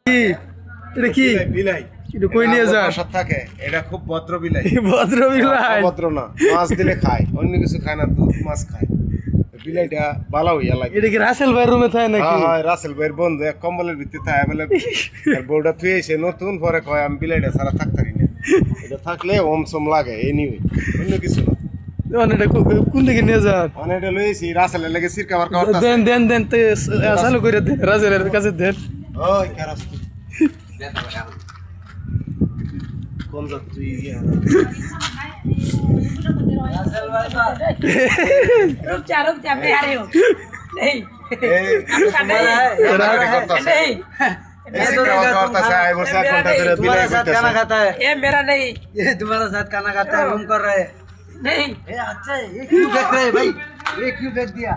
কি এটা কি বিলাই এটা কই নিয়ে যান বাসার থাকে এটা খুব ভদ্র বিলাই ভদ্র বিলাই ভদ্র না মাছ দিলে খায় অন্য কিছু খায় না দুধ মাছ খায় বিলাইটা ভালো হইয়া লাগে এটা কি রাসেল ভাই রুমে থাকে নাকি হ্যাঁ হ্যাঁ রাসেল ভাইয়ের বন্ধু এক কম্বলের ভিতরে থাকে বলে আর বউটা থুয়ে এসে নতুন পরে কয় আমি বিলাইটা সারা থাকতারি না এটা থাকলে ওমসম লাগে এই নিয়ে অন্য কিছু না মানে এটা কোন দিকে নিয়ে যান মানে এটা লইছি রাসেলের লাগে সিরকা বার করতে দেন দেন দেন তো চালু করে দেন রাসেলের কাছে দেন ওই কারাস্তি কোন যা তুই ইয়া रुक जा मैं आ रही हूँ नहीं এই नहीं ऐसे क्या करता है आई वर्षा घंटा तेरे बिलाई खाना खाता है ये मेरा नहीं ये तुम्हारा साथ खाना खाता है रूम कर रहे हैं नहीं ए अच्छा है ये क्यों फेंक रहे हैं भाई ये क्यों फेंक दिया